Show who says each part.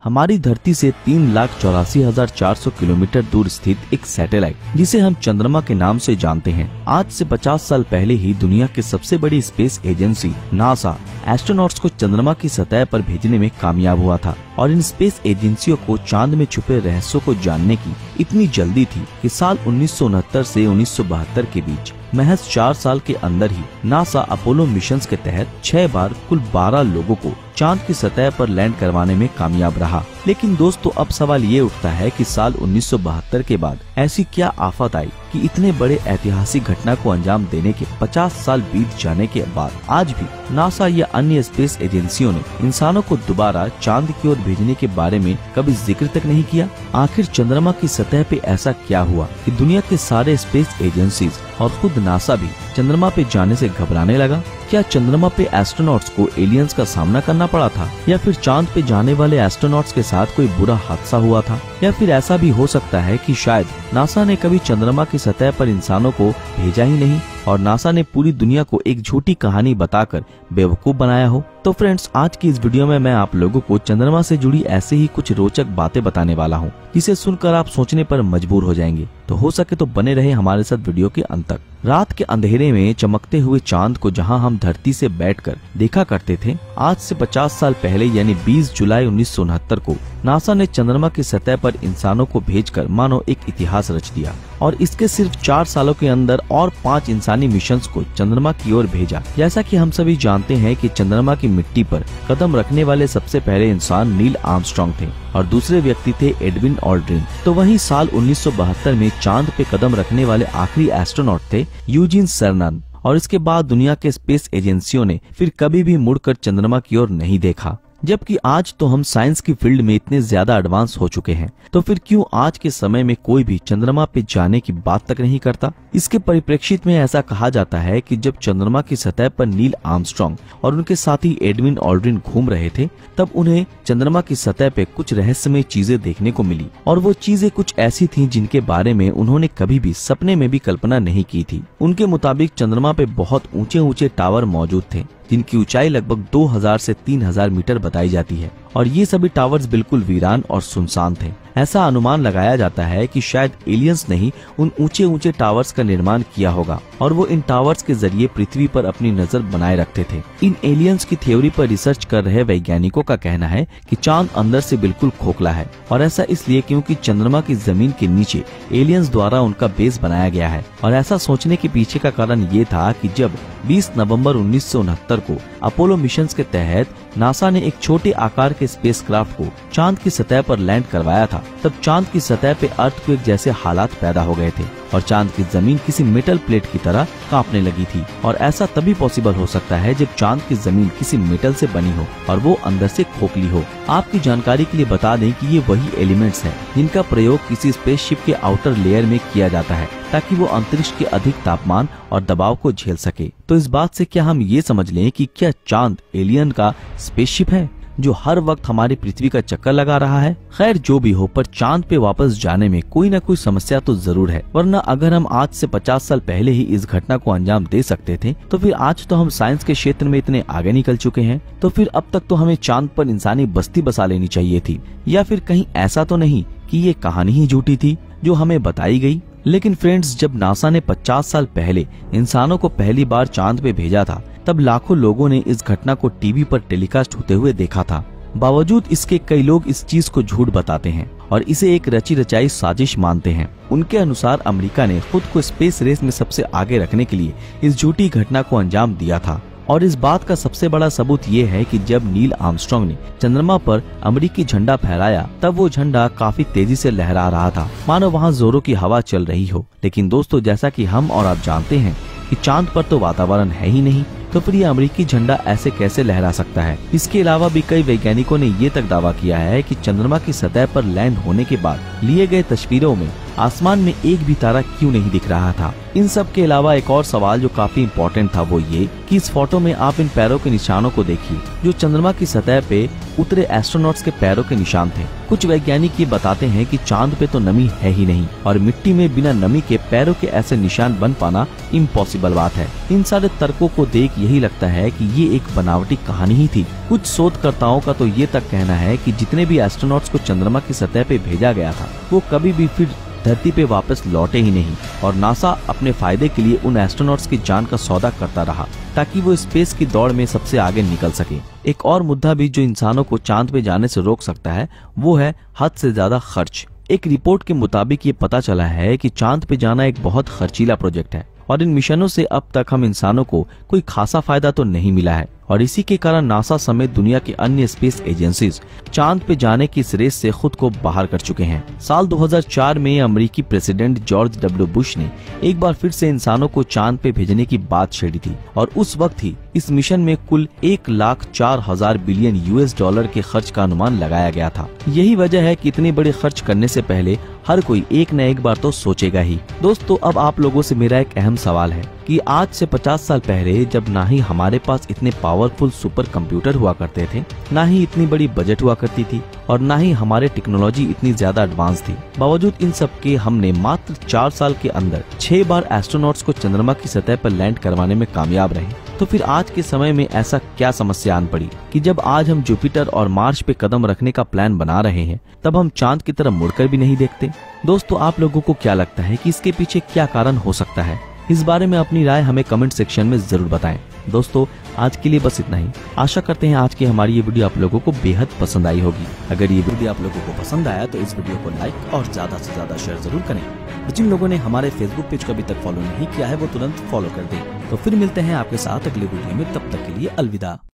Speaker 1: हमारी धरती से 3,84,400 किलोमीटर दूर स्थित एक सैटेलाइट जिसे हम चंद्रमा के नाम से जानते हैं। आज से 50 साल पहले ही दुनिया की सबसे बड़ी स्पेस एजेंसी नासा एस्ट्रोनॉट्स को चंद्रमा की सतह पर भेजने में कामयाब हुआ था और इन स्पेस एजेंसियों को चांद में छुपे रहस्यों को जानने की इतनी जल्दी थी कि साल 1969 से 1972 के बीच महज 4 साल के अंदर ही नासा अपोलो मिशन के तहत 6 बार कुल 12 लोगों को चांद की सतह पर लैंड करवाने में कामयाब रहा। लेकिन दोस्तों अब सवाल ये उठता है कि साल 1972 के बाद ऐसी क्या आफत आई कि इतने बड़े ऐतिहासिक घटना को अंजाम देने के 50 साल बीत जाने के बाद आज भी नासा या अन्य स्पेस एजेंसियों ने इंसानों को दोबारा चांद की ओर भेजने के बारे में कभी जिक्र तक नहीं किया। आखिर चंद्रमा की सतह पे ऐसा क्या हुआ कि दुनिया के सारे स्पेस एजेंसीज और खुद नासा भी चंद्रमा पे जाने से घबराने लगा? क्या चंद्रमा पे एस्ट्रोनॉट्स को एलियंस का सामना करना पड़ा था, या फिर चांद पे जाने वाले एस्ट्रोनॉट्स के साथ कोई बुरा हादसा हुआ था, या फिर ऐसा भी हो सकता है कि शायद नासा ने कभी चंद्रमा की सतह पर इंसानों को भेजा ही नहीं और नासा ने पूरी दुनिया को एक झूठी कहानी बताकर बेवकूफ बनाया हो। तो फ्रेंड्स, आज की इस वीडियो में मैं आप लोगों को चंद्रमा से जुड़ी ऐसे ही कुछ रोचक बातें बताने वाला हूँ जिसे सुनकर आप सोचने पर मजबूर हो जाएंगे। तो हो सके तो बने रहे हमारे साथ वीडियो के अंत तक। रात के अंधेरे में चमकते हुए चांद को जहां हम धरती से बैठकर देखा करते थे, आज से 50 साल पहले यानी 20 जुलाई 1969 को नासा ने चंद्रमा की सतह पर इंसानों को भेजकर मानो एक इतिहास रच दिया और इसके सिर्फ 4 सालों के अंदर और 5 इंसानी मिशंस को चंद्रमा की ओर भेजा। जैसा कि हम सभी जानते हैं कि चंद्रमा की मिट्टी पर कदम रखने वाले सबसे पहले इंसान नील आर्मस्ट्रांग थे और दूसरे व्यक्ति थे एडविन ऑल्ड्रिन। तो वहीं साल 1972 में चांद पे कदम रखने वाले आखिरी एस्ट्रोनॉट थे यूजीन सर्नन और इसके बाद दुनिया के स्पेस एजेंसियों ने फिर कभी भी मुड़कर चंद्रमा की ओर नहीं देखा। जबकि आज तो हम साइंस की फील्ड में इतने ज्यादा एडवांस हो चुके हैं, तो फिर क्यों आज के समय में कोई भी चंद्रमा पे जाने की बात तक नहीं करता? इसके परिप्रेक्षित में ऐसा कहा जाता है कि जब चंद्रमा की सतह पर नील आर्मस्ट्रांग और उनके साथी एडविन ऑल्ड्रिन घूम रहे थे, तब उन्हें चंद्रमा की सतह पे कुछ रहस्यमय चीजें देखने को मिली और वो चीजें कुछ ऐसी थीं जिनके बारे में उन्होंने कभी भी सपने में भी कल्पना नहीं की थी। उनके मुताबिक चंद्रमा पे बहुत ऊंचे ऊंचे टावर मौजूद थे जिनकी ऊंचाई लगभग 2000 से 3000 मीटर बताई जाती है और ये सभी टावर्स बिल्कुल वीरान और सुनसान थे। ऐसा अनुमान लगाया जाता है कि शायद एलियंस ने ही उन ऊंचे ऊंचे टावर्स का निर्माण किया होगा और वो इन टावर्स के जरिए पृथ्वी पर अपनी नजर बनाए रखते थे। इन एलियंस की थ्योरी पर रिसर्च कर रहे वैज्ञानिकों का कहना है कि चांद अंदर से बिल्कुल खोखला है और ऐसा इसलिए क्योंकि चंद्रमा की जमीन के नीचे एलियंस द्वारा उनका बेस बनाया गया है। और ऐसा सोचने के पीछे का कारण ये था कि जब 20 नवंबर 1969 को अपोलो मिशन के तहत नासा ने एक छोटे आकार के स्पेसक्राफ्ट को चांद की सतह पर लैंड करवाया था, तब चांद की सतह पे अर्थक्वेक जैसे हालात पैदा हो गए थे और चांद की जमीन किसी मेटल प्लेट की तरह कांपने लगी थी। और ऐसा तभी पॉसिबल हो सकता है जब चांद की जमीन किसी मेटल से बनी हो और वो अंदर से खोखली हो। आपकी जानकारी के लिए बता दें कि ये वही एलिमेंट्स हैं जिनका प्रयोग किसी स्पेसशिप के आउटर लेयर में किया जाता है ताकि वो अंतरिक्ष के अधिक तापमान और दबाव को झेल सके। तो इस बात से क्या हम ये समझ लें कि क्या चांद एलियन का स्पेसशिप है जो हर वक्त हमारी पृथ्वी का चक्कर लगा रहा है? खैर जो भी हो, पर चांद पे वापस जाने में कोई न कोई समस्या तो जरूर है, वरना अगर हम आज से 50 साल पहले ही इस घटना को अंजाम दे सकते थे तो फिर आज तो हम साइंस के क्षेत्र में इतने आगे निकल चुके हैं। तो फिर अब तक तो हमें चांद पर इंसानी बस्ती बसा लेनी चाहिए थी, या फिर कहीं ऐसा तो नहीं कि ये कहानी ही झूठी थी जो हमें बताई गई? लेकिन फ्रेंड्स, जब नासा ने 50 साल पहले इंसानों को पहली बार चांद पे भेजा था, तब लाखों लोगों ने इस घटना को टीवी पर टेलीकास्ट होते हुए देखा था। बावजूद इसके कई लोग इस चीज को झूठ बताते हैं और इसे एक रची रचाई साजिश मानते हैं। उनके अनुसार अमेरिका ने खुद को स्पेस रेस में सबसे आगे रखने के लिए इस झूठी घटना को अंजाम दिया था। और इस बात का सबसे बड़ा सबूत ये है कि जब नील आर्मस्ट्रांग ने चंद्रमा पर अमेरिकी झंडा फहराया, तब वो झंडा काफी तेजी से लहरा रहा था, मानो वहाँ जोरों की हवा चल रही हो। लेकिन दोस्तों, जैसा कि हम और आप जानते हैं कि चांद पर तो वातावरण है ही नहीं, तो फिर ये अमेरिकी झंडा ऐसे कैसे लहरा सकता है? इसके अलावा भी कई वैज्ञानिकों ने ये तक दावा किया है कि चंद्रमा की सतह पर लैंड होने के बाद लिए गए तस्वीरों में आसमान में एक भी तारा क्यों नहीं दिख रहा था। इन सब के अलावा एक और सवाल जो काफी इम्पोर्टेंट था वो ये कि इस फोटो में आप इन पैरों के निशानों को देखिए जो चंद्रमा की सतह पे उतरे एस्ट्रोनॉट्स के पैरों के निशान थे। कुछ वैज्ञानिक ये बताते हैं कि चांद पे तो नमी है ही नहीं और मिट्टी में बिना नमी के पैरों के ऐसे निशान बन पाना इम्पॉसिबल बात है। इन सारे तर्कों को देख यही लगता है कि ये एक बनावटी कहानी ही थी। कुछ शोधकर्ताओं का तो ये तक कहना है कि जितने भी एस्ट्रोनॉट्स को चंद्रमा की सतह पे भेजा गया था वो कभी भी फिर धरती पे वापस लौटे ही नहीं और नासा अपने फायदे के लिए उन एस्ट्रोनॉट्स की जान का सौदा करता रहा ताकि वो स्पेस की दौड़ में सबसे आगे निकल सके। एक और मुद्दा भी जो इंसानों को चांद पे जाने से रोक सकता है वो है हद से ज्यादा खर्च। एक रिपोर्ट के मुताबिक ये पता चला है कि चांद पे जाना एक बहुत खर्चीला प्रोजेक्ट है और इन मिशनों से अब तक हम इंसानों को कोई खासा फायदा तो नहीं मिला है और इसी के कारण नासा समेत दुनिया की अन्य स्पेस एजेंसीज चांद पे जाने की इस रेस से खुद को बाहर कर चुके हैं। साल 2004 में अमेरिकी प्रेसिडेंट जॉर्ज डब्ल्यू बुश ने एक बार फिर से इंसानों को चांद पे भेजने की बात छेड़ी थी और उस वक्त ही इस मिशन में कुल 1,04,000 बिलियन US$ के खर्च का अनुमान लगाया गया था। यही वजह है कि इतने बड़े खर्च करने से पहले हर कोई एक न एक बार तो सोचेगा ही। दोस्तों, अब आप लोगों से मेरा एक अहम सवाल है कि आज से 50 साल पहले जब ना ही हमारे पास इतने पावरफुल सुपर कंप्यूटर हुआ करते थे, ना ही इतनी बड़ी बजट हुआ करती थी और ना ही हमारे टेक्नोलॉजी इतनी ज्यादा एडवांस थी, बावजूद इन सब के हमने मात्र 4 साल के अंदर 6 बार एस्ट्रोनॉट्स को चंद्रमा की सतह पर लैंड करवाने में कामयाब रहे। तो फिर आज के समय में ऐसा क्या समस्या आन पड़ी कि जब आज हम जुपिटर और मार्स पे कदम रखने का प्लान बना रहे हैं तब हम चांद की तरफ मुड़कर भी नहीं देखते। दोस्तों, आप लोगों को क्या लगता है कि इसके पीछे क्या कारण हो सकता है? इस बारे में अपनी राय हमें कमेंट सेक्शन में जरूर बताएं। दोस्तों, आज के लिए बस इतना ही। आशा करते हैं आज की हमारी ये वीडियो आप लोगों को बेहद पसंद आई होगी। अगर ये वीडियो आप लोगों को पसंद आया तो इस वीडियो को लाइक और ज्यादा से ज्यादा शेयर जरूर करें। जिन लोगों ने हमारे फेसबुक पेज को अभी तक फॉलो नहीं किया है वो तुरंत फॉलो कर दें। तो फिर मिलते हैं आपके साथ अगले वीडियो में, तब तक के लिए अलविदा।